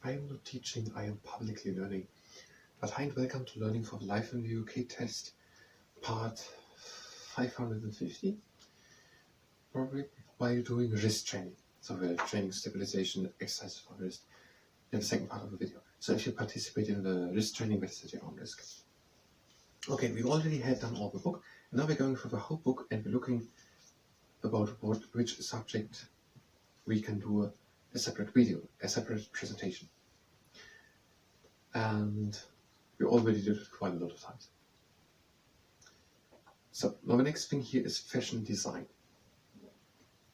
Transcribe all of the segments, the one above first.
I am not teaching, I am publicly learning. But hi and welcome to Learning for Life in the UK test, part 550, probably, while doing wrist training. So we're training stabilization exercises for wrist in the second part of the video. So if you participate in the wrist training, that's at your own risk. Okay, we already had done all the book, and now we're going through the whole book and we're looking about which subject we can do a separate video, a separate presentation. And we already did it quite a lot of times. So now the next thing here is fashion design.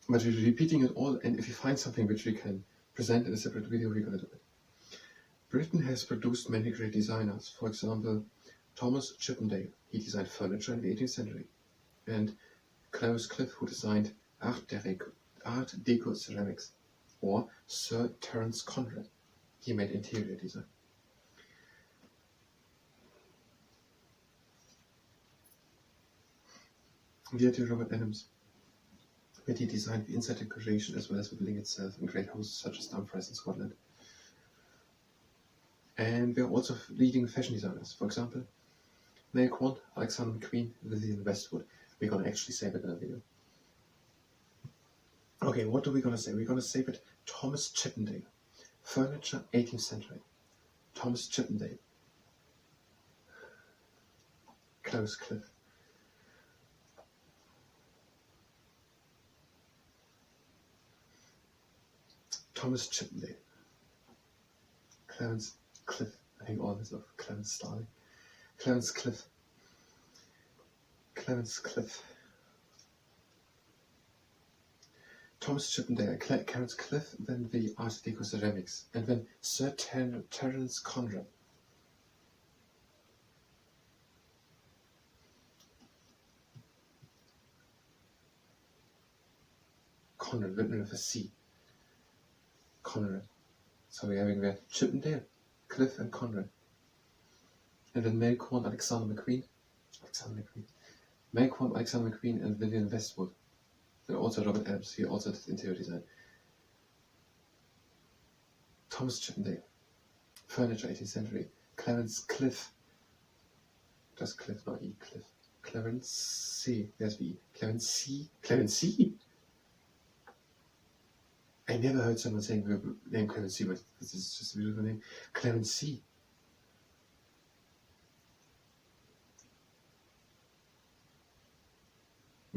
But we're repeating it all, and if you find something which we can present in a separate video, we're going to do it. Britain has produced many great designers. For example, Thomas Chippendale, he designed furniture in the 18th century. And Klaus Cliff, who designed Art Deco ceramics. Or Sir Terence Conrad, he made interior design. We had Robert Adams, but he designed the inside decoration as well as the building itself in great houses such as Dumfries in Scotland. And we are also leading fashion designers. For example, Neil Quant, Alexander McQueen, Vivienne Westwood. We're going to actually save it in a video. Okay, what are we going to say? We're going to say that Thomas Chippendale, furniture 18th century. Thomas Chippendale. Klaus Cliff. Thomas Chippendale. Clarence Cliff. I think all this of Clarence Starling. Clarence Cliff. Clarence Cliff. Thomas Chippendale, Clarence Cliff, then the Art Deco ceramics, and then Sir Terence Conrad. Conrad, written with a C. Conrad. So we're having there Chippendale, Cliff and Conrad. And then Melcorn, Alexander McQueen. Melcorn, Alexander McQueen and Vivienne Westwood. And also Robert Adams, he also did interior design. Thomas Chippendale, furniture 18th century. Clarence Cliff. Just Cliff, not E, Cliff. Clarence C. There's the E. Clarence C. Clarence C. I never heard someone saying the name Clarence C, but this is just a beautiful name. Clarence C.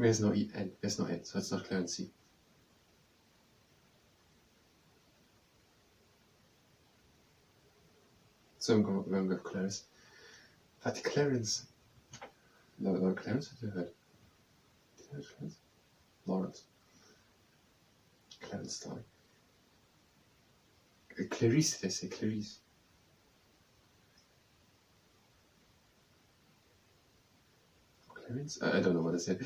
There's no E, N, there's no N, so it's not Clarence C. So I'm going with Clarence. But Clarence. No, Clarence, have you heard? Did you hear Clarence? Lawrence. Clarence Starling. Clarice, they say, Clarice. Clarence? I don't know what I said.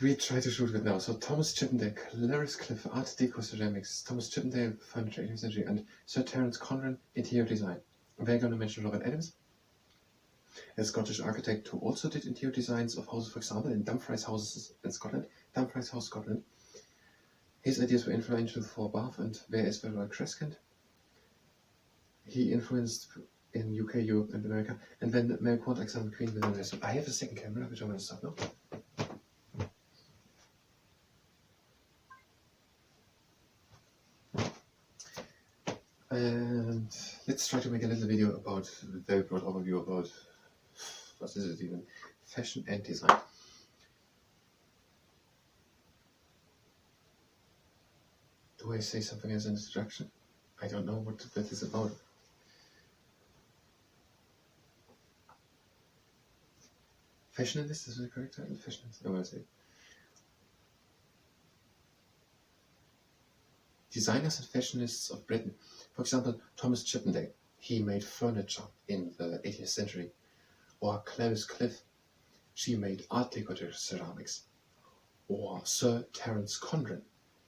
We try to shoot it now. So Thomas Chippendale, Clarence Cliff, Art Deco ceramics, Thomas Chippendale, furniture 18th century, and Sir Terence Conrad, interior design. We're going to mention Robert Adams, a Scottish architect who also did interior designs of houses, for example, in Dumfries houses in Scotland. Dumfries House, Scotland. His ideas were influential for Bath and there as well as Crescent. He influenced in UK, Europe and America. And then Melcorn, Alexander McQueen, Vivienne Westwood. I have a second camera, which I'm going to stop now. And let's try to make a little video about a very broad overview about what is it even? Fashion and design. Do I say something as an introduction? I don't know what that is about. Fashionist is the correct title? Fashionist. Oh, I see. Designers and fashionists of Britain. For example, Thomas Chippendale. He made furniture in the 18th century. Or Clarice Cliff. She made Art Deco ceramics. Or Sir Terence Conrad.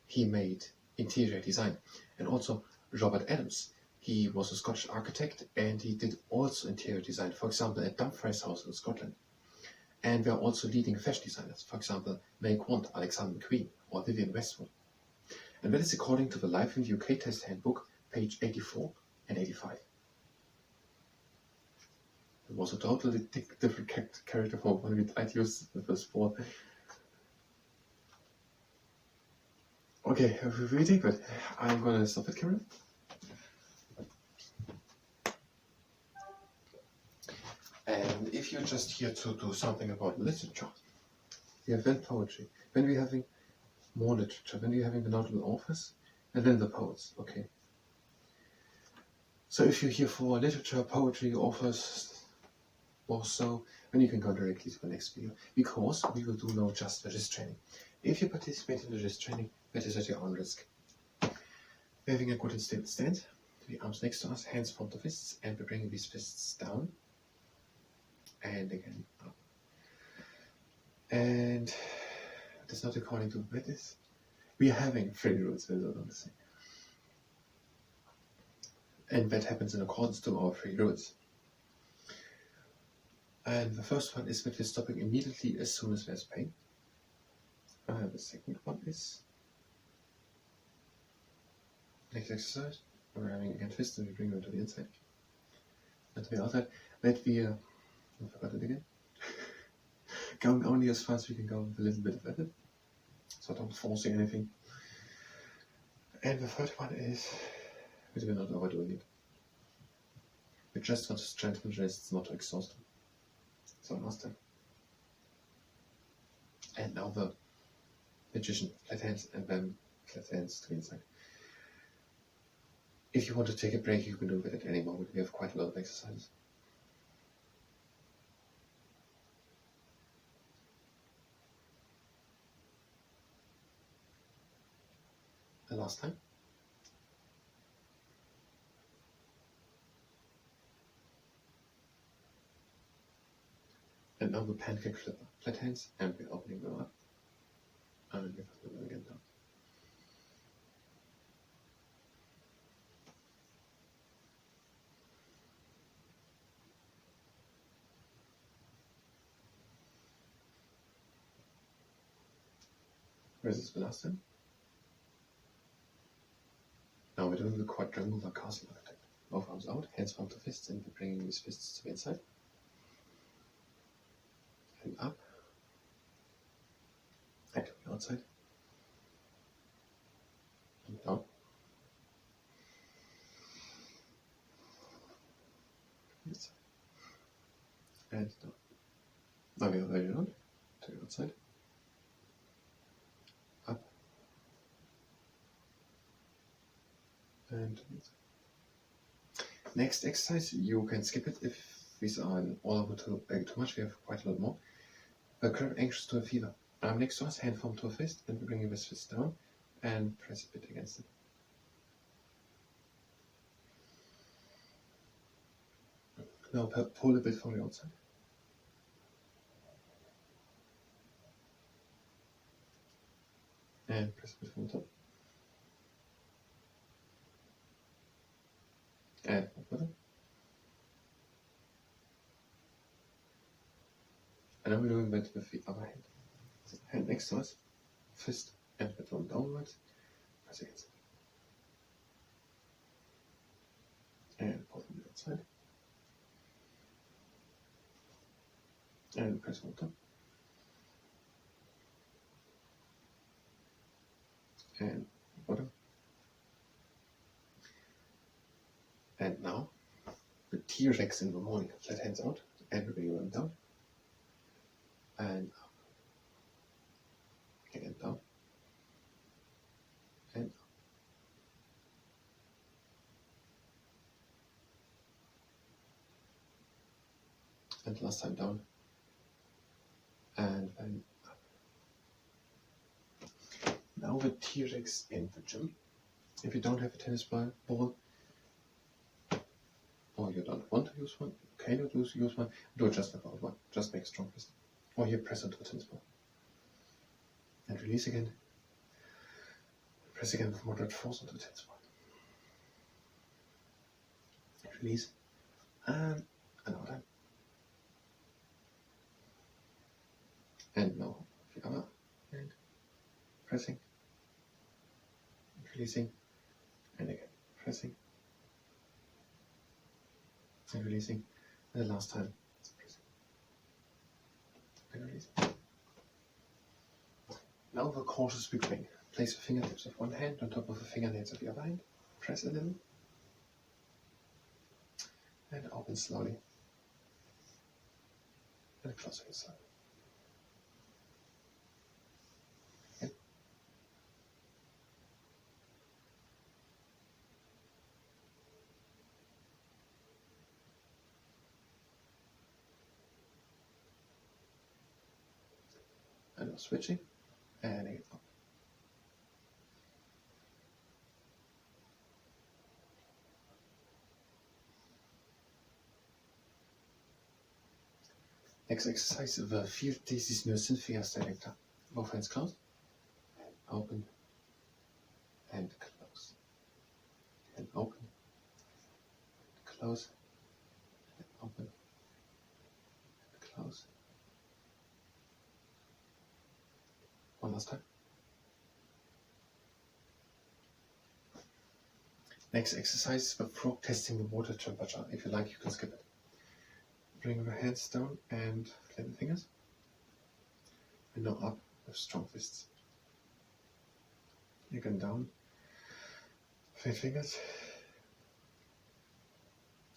He made interior design. And also Robert Adams. He was a Scottish architect and he did also interior design. For example, at Dumfries House in Scotland. And we are also leading fashion designers. For example, May Quant, Alexander McQueen or Vivienne Westwood. And that is according to the Life in the UK test handbook, page 84 and 85. It was a totally different character from one I'd used the first four. Okay, really good. I'm gonna stop it, Karen. And if you're just here to do something about literature, you have then poetry. When we're having more literature, when we're having the notable authors, and then the poets, okay? So if you're here for literature, poetry, authors, also, then you can go directly to the next video, because we will do now just the REG training. If you participate in the REG training, that is at your own risk. We're having a good and stable stand, the arms next to us, hands front to fists, and we're bringing these fists down, and again up. And that's not according to what is. We are having 3 rules, as I want to say. And that happens in accordance to our 3 rules. And the first one is that we're stopping immediately as soon as there's pain. The second one is next exercise. We're having again fists and we bring them to the inside. And to the outside, that we I forgot it again. Going only as far as we can go with a little bit of effort. So don't forcing anything. And the third one is that we're not overdoing it. We just want to strengthen the wrists, not to exhaust them. So last time. And now the magician, flat hands, and then flat hands to the inside. If you want to take a break, you can do it at any moment. We have quite a lot of exercises. And last time. And now the pancake flipper. Flat hands, and we're opening them up. And we're putting them again down. Where's this the last time? Now we're doing the quadrangular castle effect. Both arms out, hands front to fists, and we're bringing these fists to the inside. And up. And to the outside. And down. Yes. And down. Now we are very around to the outside. Up. And next exercise, you can skip it if these are all over too much. We have quite a lot more. Curve anxious to a fever. Arm next to us, hand form to a fist, and we're bringing this fist down and press a bit against it. Now pull a bit from the outside. And press a bit from the top. And bottom. And now we're doing that with the other hand. So hand next to us, fist and the thumb downwards, press against it. And pull from the outside. And press from the top. And bottom. And now, the T-Rex in the morning. Flat hands out, and we're bringing them down. And up. Again down. And up. And last time down. And then up. Now the T-Rex in the gym. If you don't have a tennis ball, or you don't want to use one, you can use one, do just about one. Just make a strong fist. Or you press onto a tennis ball. And release again. Press again with moderate force onto the tennis ball. Release. And another time. And now the other hand. Pressing. Releasing. And again. Pressing. and releasing, and the last time pressing and releasing. Now the cautious beginning. Place the fingertips of one hand on top of the fingernails of the other hand, press a little, and open slowly, and close again slowly. Okay. And now switching, and again up. Next exercise, the field thesis nur Synthfinger director. Both hands closed, and open, and close, and open, and close, and open, and close. One last time. Next exercise, the frog testing the water temperature. If you like, you can skip it. Bring the hands down and flip the fingers. And now up with strong fists. Again down, flat fingers.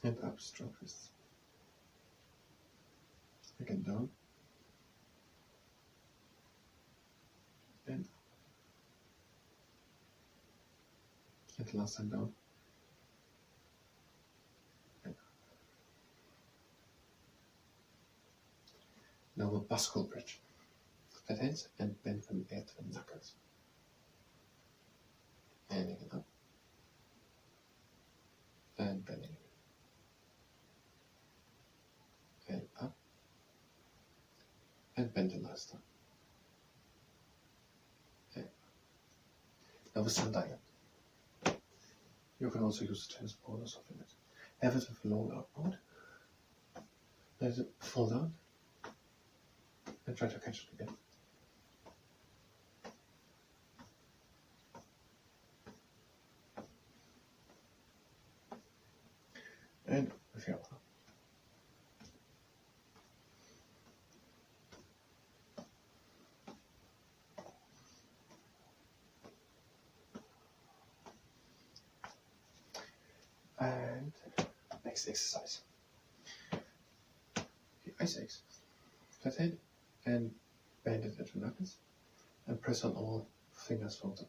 And up, strong fists. Again down. And up. And last time down. Now a buckle bridge. Flat hands and bend them at the knuckles. And again up. And bending. And up. And bend the last time. And up. Now the sun diagram. You can also use a tennis ball or something like that. Have it with a long outboard. Let it fall down. And try to catch it again. And with your other. And next exercise. The ice axe. Flat hand. And bend it at the knuckles and press on all fingers from them.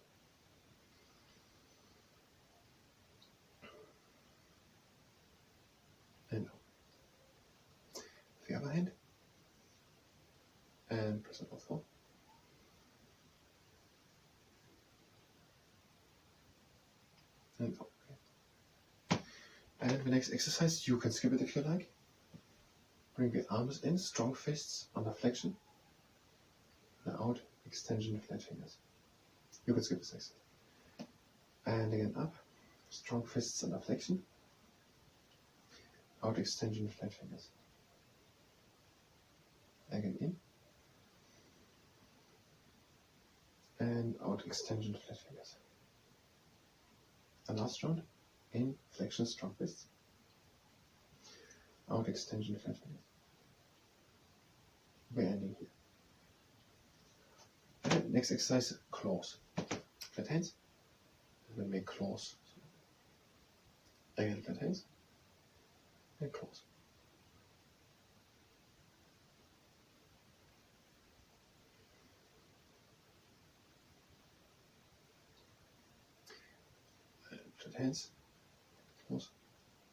And now. The other hand and press on all four. And now. Okay. And the next exercise, you can skip it if you like. Bring the arms in, strong fists under flexion. And out, extension, flat fingers. You can skip this exercise. And again up, strong fists under flexion. Out, extension, flat fingers. Again in. And out, extension, flat fingers. The last round, in, flexion, strong fists. Out, extension, flat fingers. We're ending here. And next exercise, claws. Flat hands. And then make claws. Again, flat hands. And claws. And flat hands. Claws.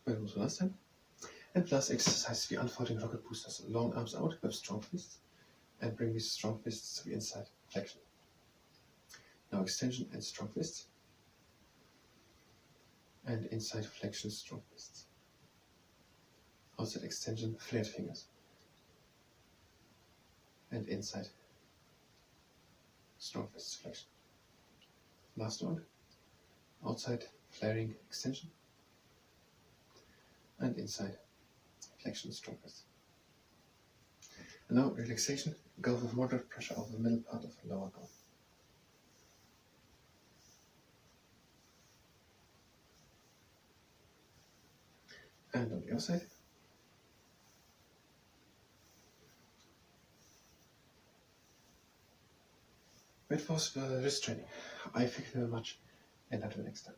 That was the last time. And plus exercise the unfolding rocket boosters. Long arms out with strong fists. And bring these strong fists to the inside flexion. Now extension and strong fists. And inside flexion, strong fists. Outside extension, flared fingers. And inside strong fists, flexion. Last one. Outside flaring extension. And inside flexion, strong fists. And now relaxation. Go with moderate pressure over the middle part of the lower arm. And on the other side, That was the wrist training. I thank you very much, and until next time.